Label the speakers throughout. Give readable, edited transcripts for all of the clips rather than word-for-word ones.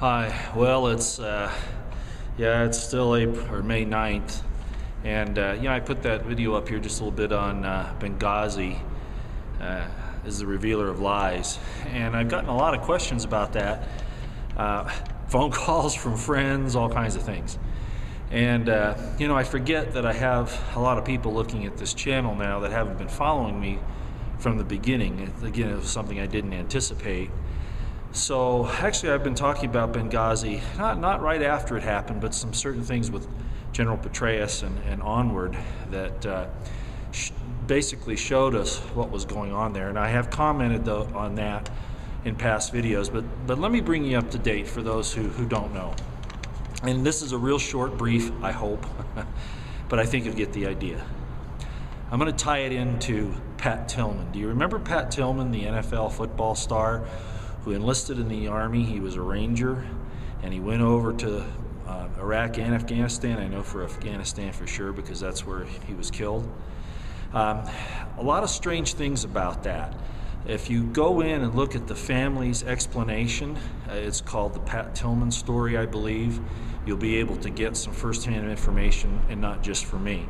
Speaker 1: Hi. Well, it's still April or May 9th, and I put that video up here just a little bit on Benghazi is the revealer of lies, and I've gotten a lot of questions about that. Phone calls from friends, all kinds of things, and I forget that I have a lot of people looking at this channel now that haven't been following me from the beginning. Again, it was something I didn't anticipate. So actually I've been talking about Benghazi, not right after it happened, but some certain things with General Petraeus and onward that basically showed us what was going on there. And I have commented on that in past videos, but let me bring you up to date for those who don't know. And this is a real short brief, I hope, but I think you'll get the idea. I'm going to tie it into Pat Tillman. Do you remember Pat Tillman, the NFL football star who enlisted in the Army? He was a Ranger, and he went over to Iraq and Afghanistan. I know for Afghanistan for sure because that's where he was killed. A lot of strange things about that. If you go in and look at the family's explanation, it's called the Pat Tillman story, I believe. You'll be able to get some first-hand information, and not just for me.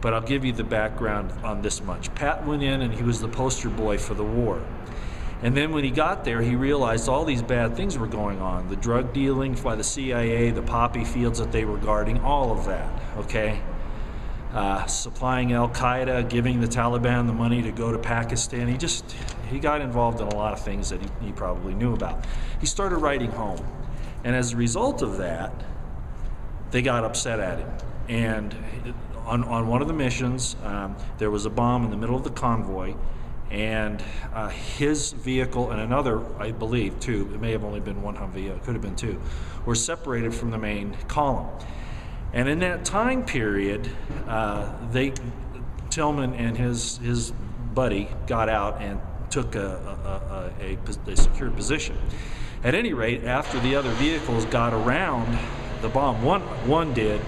Speaker 1: But I'll give you the background on this much. Pat went in and he was the poster boy for the war. And then when he got there, he realized all these bad things were going on. The drug dealing by the CIA, the poppy fields that they were guarding, all of that, okay? Supplying Al-Qaeda, giving the Taliban the money to go to Pakistan. He got involved in a lot of things that he probably knew about. He started writing home. And as a result of that, they got upset at him. And on one of the missions, there was a bomb in the middle of the convoy, and his vehicle and another, I believe, two, it may have only been one Humvee, it could have been two, were separated from the main column. And in that time period, Tillman and his buddy got out and took a secured position. At any rate, after the other vehicles got around the bomb, one did,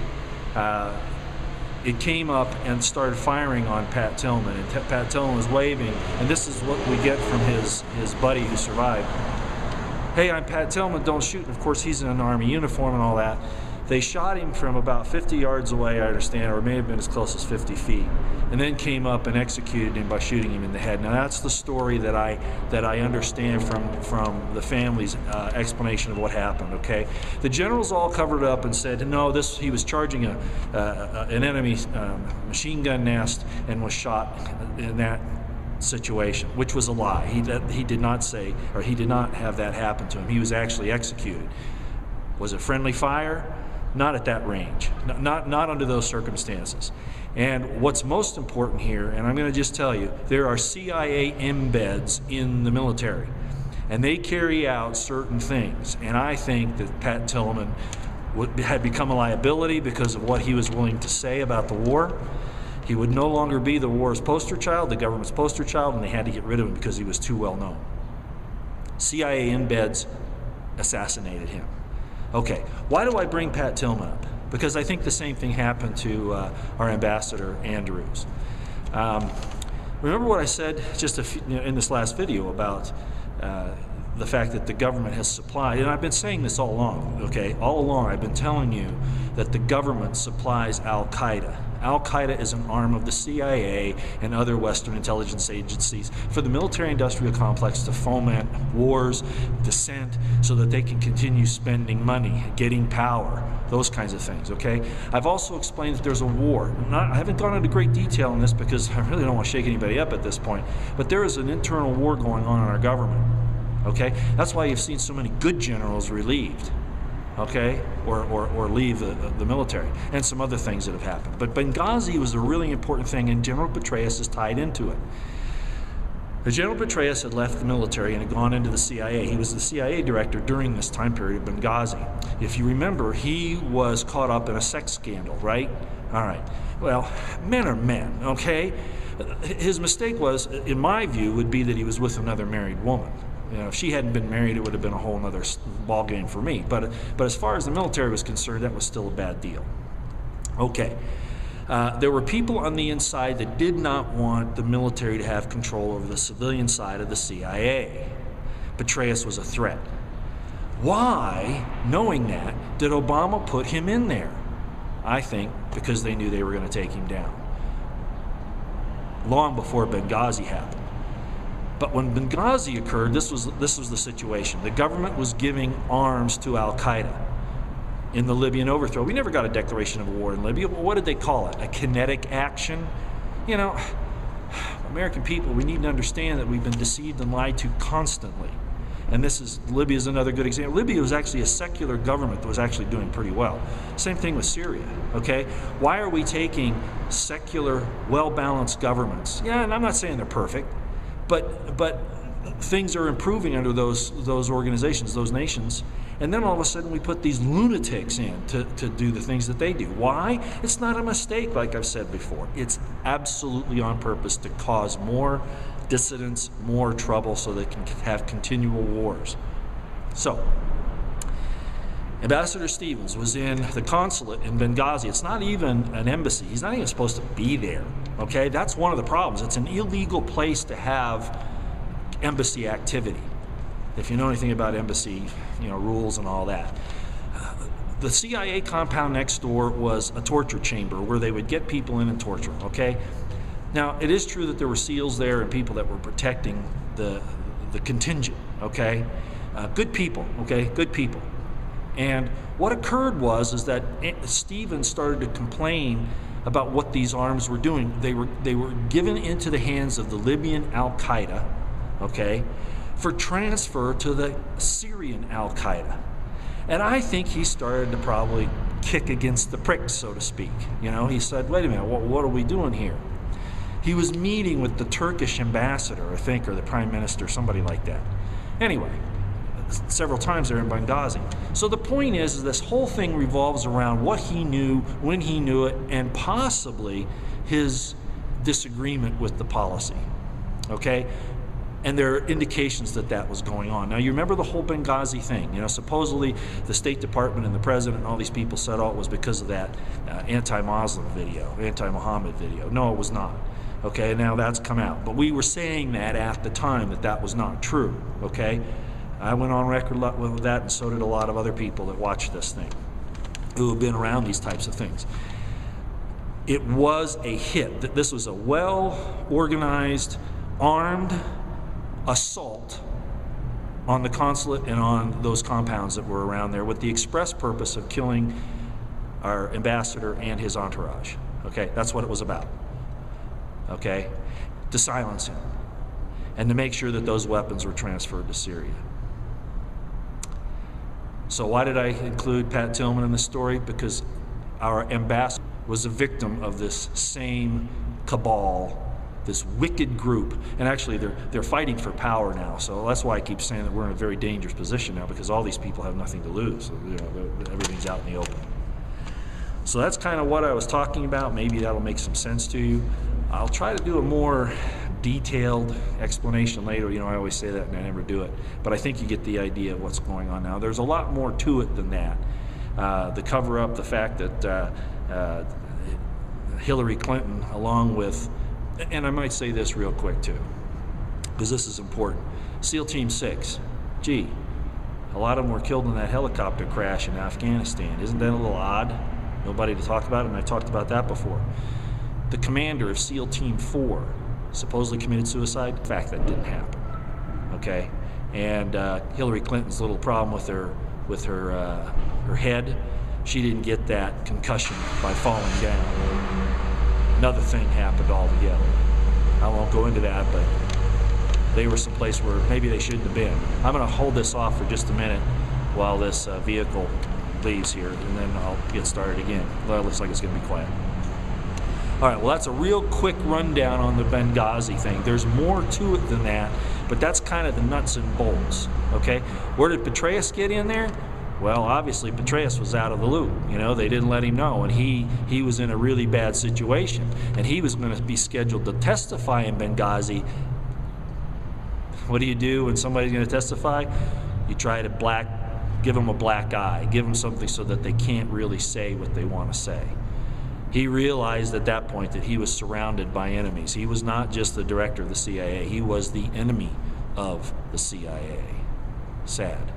Speaker 1: it came up and started firing on Pat Tillman, and Pat Tillman was waving, and this is what we get from his buddy who survived. Hey, I'm Pat Tillman, don't shoot. And of course, he's in an Army uniform and all that. They shot him from about 50 yards away, I understand, or it may have been as close as 50 feet, and then came up and executed him by shooting him in the head. Now that's the story that I understand from the family's explanation of what happened. Okay, the generals all covered up and said no, he was charging an enemy machine gun nest and was shot in that situation, which was a lie. He did not say, or he did not have that happen to him. He was actually executed. Was it friendly fire? Not at that range, not under those circumstances. And what's most important here, and I'm going to just tell you, there are CIA embeds in the military, and they carry out certain things. And I think that Pat Tillman had become a liability because of what he was willing to say about the war. He would no longer be the war's poster child, the government's poster child, and they had to get rid of him because he was too well known. CIA embeds assassinated him. Okay, why do I bring Pat Tillman up? Because I think the same thing happened to our ambassador, Andrews. Remember what I said just in this last video about the fact that the government has supplied, and I've been saying this all along, okay? All along I've been telling you that the government supplies Al-Qaeda. Al-Qaeda is an arm of the CIA and other Western intelligence agencies for the military-industrial complex to foment wars, dissent, so that they can continue spending money, getting power, those kinds of things, okay? I've also explained that there's a war. I haven't gone into great detail on this because I really don't want to shake anybody up at this point, but there is an internal war going on in our government, okay? That's why you've seen so many good generals relieved. Okay, or leave the military, and some other things that have happened. But Benghazi was a really important thing, and General Petraeus is tied into it. The General Petraeus had left the military and had gone into the CIA. He was the CIA director during this time period of Benghazi. If you remember, he was caught up in a sex scandal, right? All right. Well, men are men, okay? His mistake was, in my view, would be that he was with another married woman. You know, if she hadn't been married, it would have been a whole other ball game for me. But as far as the military was concerned, that was still a bad deal. Okay. There were people on the inside that did not want the military to have control over the civilian side of the CIA. Petraeus was a threat. Why, knowing that, did Obama put him in there? I think because they knew they were going to take him down. Long before Benghazi happened. But when Benghazi occurred, this was the situation. The government was giving arms to Al-Qaeda in the Libyan overthrow. We never got a declaration of war in Libya. What did they call it? A kinetic action? You know, American people, we need to understand that we've been deceived and lied to constantly. And Libya is another good example. Libya was actually a secular government that was actually doing pretty well. Same thing with Syria, okay? Why are we taking secular, well-balanced governments? Yeah, and I'm not saying they're perfect, but things are improving under those organizations, those nations, and then all of a sudden we put these lunatics in to do the things that they do. Why? It's not a mistake, like I've said before. It's absolutely on purpose to cause more dissidents, more trouble, so they can have continual wars. So, Ambassador Stevens was in the consulate in Benghazi. It's not even an embassy. He's not even supposed to be there, okay? That's one of the problems. It's an illegal place to have embassy activity. If you know anything about embassy, rules and all that. The CIA compound next door was a torture chamber where they would get people in and torture them, okay? Now, it is true that there were SEALs there and people that were protecting the contingent, okay? Good people, okay? Good people. And what occurred is that Stevens started to complain about what these arms were doing. They were given into the hands of the Libyan Al-Qaeda, okay, for transfer to the Syrian Al-Qaeda. And I think he started to probably kick against the pricks, so to speak. He said, wait a minute, what are we doing here? He was meeting with the Turkish ambassador, I think, or the prime minister, somebody like that. Anyway, several times there in Benghazi. So the point is this whole thing revolves around what he knew, when he knew it, and possibly his disagreement with the policy, okay? And there are indications that that was going on. Now, you remember the whole Benghazi thing. Supposedly the State Department and the president and all these people said, oh, it was because of that anti-Muslim video, anti-Muhammad video. No, it was not. Okay, now that's come out. But we were saying that at the time that was not true, okay? I went on record with that, and so did a lot of other people that watch this thing, who have been around these types of things. It was a hit. This was a well-organized, armed assault on the consulate and on those compounds that were around there with the express purpose of killing our ambassador and his entourage. Okay, that's what it was about. Okay, to silence him and to make sure that those weapons were transferred to Syria. So why did I include Pat Tillman in the story? Because our ambassador was a victim of this same cabal, this wicked group, and actually they're fighting for power now. So that's why I keep saying that we're in a very dangerous position now, because all these people have nothing to lose. So, everything's out in the open. So that's kind of what I was talking about. Maybe that'll make some sense to you. I'll try to do a more detailed explanation later. I always say that and I never do it. But I think you get the idea of what's going on now. There's a lot more to it than that. The cover-up, the fact that Hillary Clinton, along with, and I might say this real quick too, because this is important, SEAL Team 6, gee, a lot of them were killed in that helicopter crash in Afghanistan. Isn't that a little odd? Nobody to talk about it, and I talked about that before. The commander of SEAL Team 4 supposedly committed suicide. In fact, that didn't happen. Okay, and Hillary Clinton's little problem with her head, she didn't get that concussion by falling down. Another thing happened altogether. I won't go into that, but they were someplace where maybe they shouldn't have been. I'm going to hold this off for just a minute while this vehicle leaves here, and then I'll get started again. Well, it looks like it's going to be quiet. All right, well, that's a real quick rundown on the Benghazi thing. There's more to it than that, but that's kind of the nuts and bolts, okay? Where did Petraeus get in there? Well, obviously, Petraeus was out of the loop. They didn't let him know, and he was in a really bad situation, and he was going to be scheduled to testify in Benghazi. What do you do when somebody's going to testify? You try to give them a black eye, give them something so that they can't really say what they want to say. He realized at that point that he was surrounded by enemies. He was not just the director of the CIA, he was the enemy of the CIA. Sad.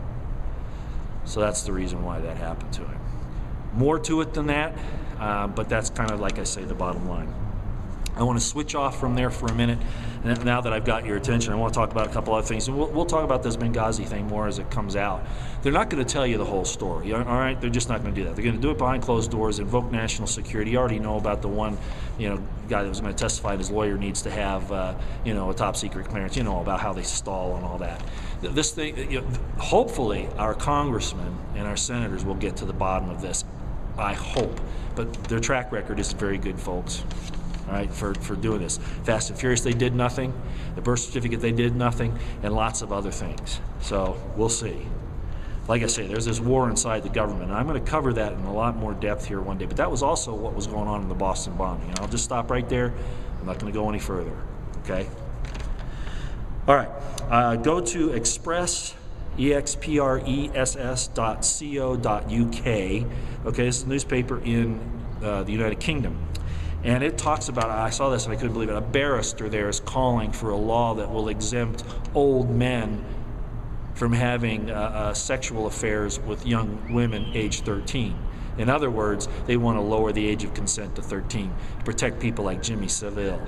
Speaker 1: So that's the reason why that happened to him. More to it than that, but that's kind of, like I say, the bottom line. I want to switch off from there for a minute. Now that I've got your attention, I want to talk about a couple other things. And we'll talk about this Benghazi thing more as it comes out. They're not going to tell you the whole story, all right? They're just not going to do that. They're going to do it behind closed doors, invoke national security. You already know about the one, guy that was going to testify. His lawyer needs to have, a top secret clearance. You know about how they stall and all that. This thing, hopefully, our congressmen and our senators will get to the bottom of this. I hope, but their track record isn't very good, folks. All right, for doing this. Fast and Furious, they did nothing. The birth certificate, they did nothing, and lots of other things. So we'll see. Like I say, there's this war inside the government, and I'm going to cover that in a lot more depth here one day. But that was also what was going on in the Boston bombing. And I'll just stop right there. I'm not going to go any further. Okay. All right. Go to express.co.uk. Okay, this is a newspaper in the United Kingdom. And it talks about, I saw this and I couldn't believe it, a barrister there is calling for a law that will exempt old men from having sexual affairs with young women age 13. In other words, they want to lower the age of consent to 13 to protect people like Jimmy Savile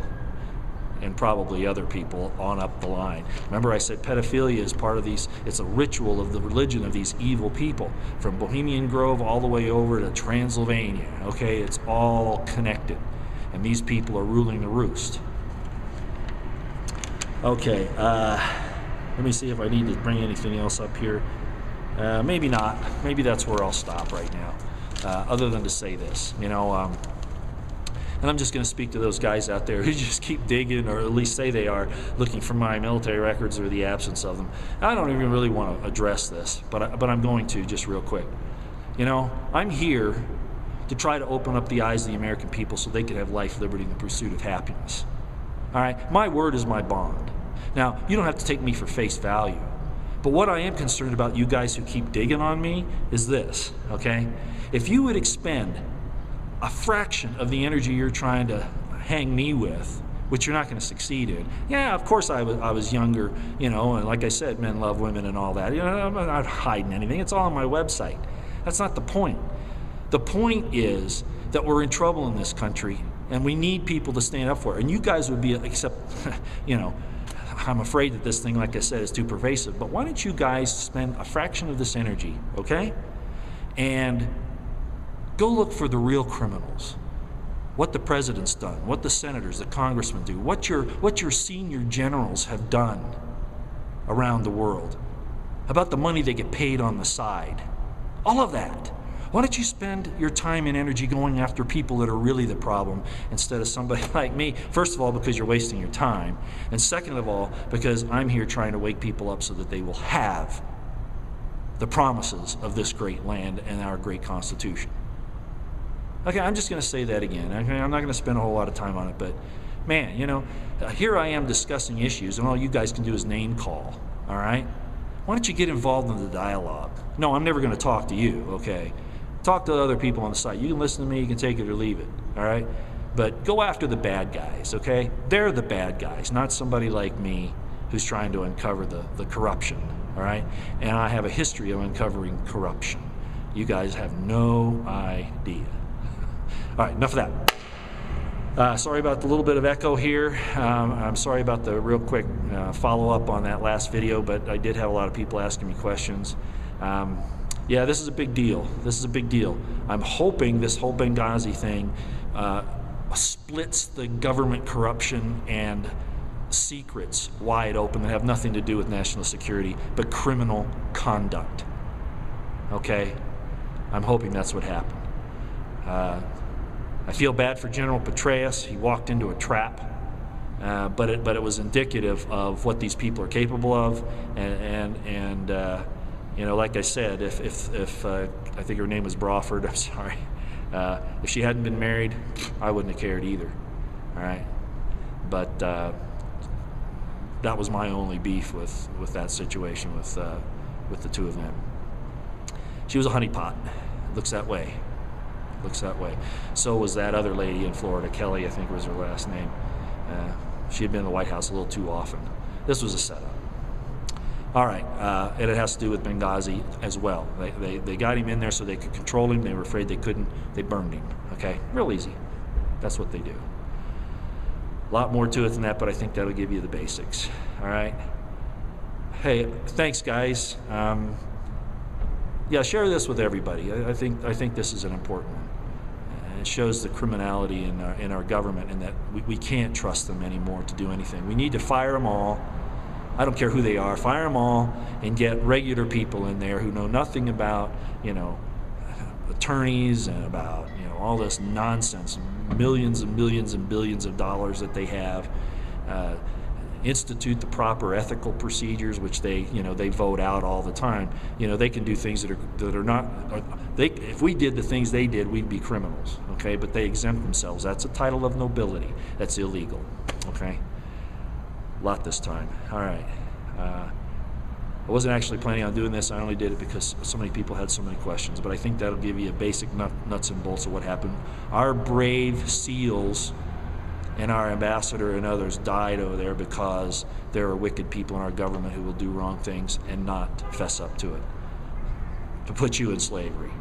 Speaker 1: and probably other people on up the line. Remember I said pedophilia is part of these, it's a ritual of the religion of these evil people, from Bohemian Grove all the way over to Transylvania, okay? It's all connected. And these people are ruling the roost. Okay, let me see if I need to bring anything else up here. Maybe not. Maybe that's where I'll stop right now. Other than to say this, and I'm just going to speak to those guys out there who just keep digging, or at least say they are, looking for my military records or the absence of them. I don't even really want to address this, but I'm going to just real quick. I'm here to try to open up the eyes of the American people so they can have life, liberty, and the pursuit of happiness. All right? My word is my bond. Now, you don't have to take me for face value, but what I am concerned about, you guys who keep digging on me, is this, okay? If you would expend a fraction of the energy you're trying to hang me with, which you're not going to succeed in. Yeah, of course I was younger, and like I said, men love women and all that. I'm not hiding anything. It's all on my website. That's not the point. The point is that we're in trouble in this country, and we need people to stand up for it. And you guys would be, except, I'm afraid that this thing, like I said, is too pervasive. But why don't you guys spend a fraction of this energy, okay? And go look for the real criminals. What the president's done, what the senators, the congressmen do, what your senior generals have done around the world, about the money they get paid on the side. All of that. Why don't you spend your time and energy going after people that are really the problem instead of somebody like me? First of all, because you're wasting your time. And second of all, because I'm here trying to wake people up so that they will have the promises of this great land and our great Constitution. Okay, I'm just going to say that again. I'm not going to spend a whole lot of time on it, but man, here I am discussing issues, and all you guys can do is name call, all right? Why don't you get involved in the dialogue? No, I'm never going to talk to you, okay? Talk to other people on the site. You can listen to me, you can take it or leave it, all right? But go after the bad guys, okay? They're the bad guys, not somebody like me who's trying to uncover the corruption, all right? And I have a history of uncovering corruption. You guys have no idea. All right, enough of that. Sorry about the little bit of echo here. I'm sorry about the real quick follow-up on that last video, but I did have a lot of people asking me questions. Yeah, this is a big deal. This is a big deal. I'm hoping this whole Benghazi thing splits the government corruption and secrets wide open that have nothing to do with national security, but criminal conduct. Okay? I'm hoping that's what happened. I feel bad for General Petraeus. He walked into a trap, but it was indicative of what these people are capable of, and like I said, if I think her name was Brawford, I'm sorry, if she hadn't been married, I wouldn't have cared either. All right, but that was my only beef with that situation with the two of them. She was a honeypot. Looks that way. Looks that way. So was that other lady in Florida, Kelly, I think was her last name. She had been in the White House a little too often. This was a setup. All right, and it has to do with Benghazi as well. They got him in there so they could control him. They were afraid they couldn't. They burned him. Okay, real easy. That's what they do. A lot more to it than that, but I think that'll give you the basics. All right. Hey, thanks, guys. Yeah, share this with everybody. I think this is an important one. It shows the criminality in our government, and that we can't trust them anymore to do anything. We need to fire them all. I don't care who they are. Fire them all and get regular people in there who know nothing about, attorneys and about, all this nonsense, millions and millions and billions of dollars that they have. Institute the proper ethical procedures, which they vote out all the time. They can do things that are not. If we did the things they did, we'd be criminals. Okay, but they exempt themselves. That's a title of nobility. That's illegal. Okay. A lot this time. All right. I wasn't actually planning on doing this. I only did it because so many people had so many questions. But I think that'll give you a basic nuts and bolts of what happened. Our brave SEALs and our ambassador and others died over there because there are wicked people in our government who will do wrong things and not fess up to it, to put you in slavery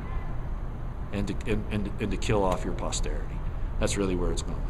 Speaker 1: and to kill off your posterity. That's really where it's going.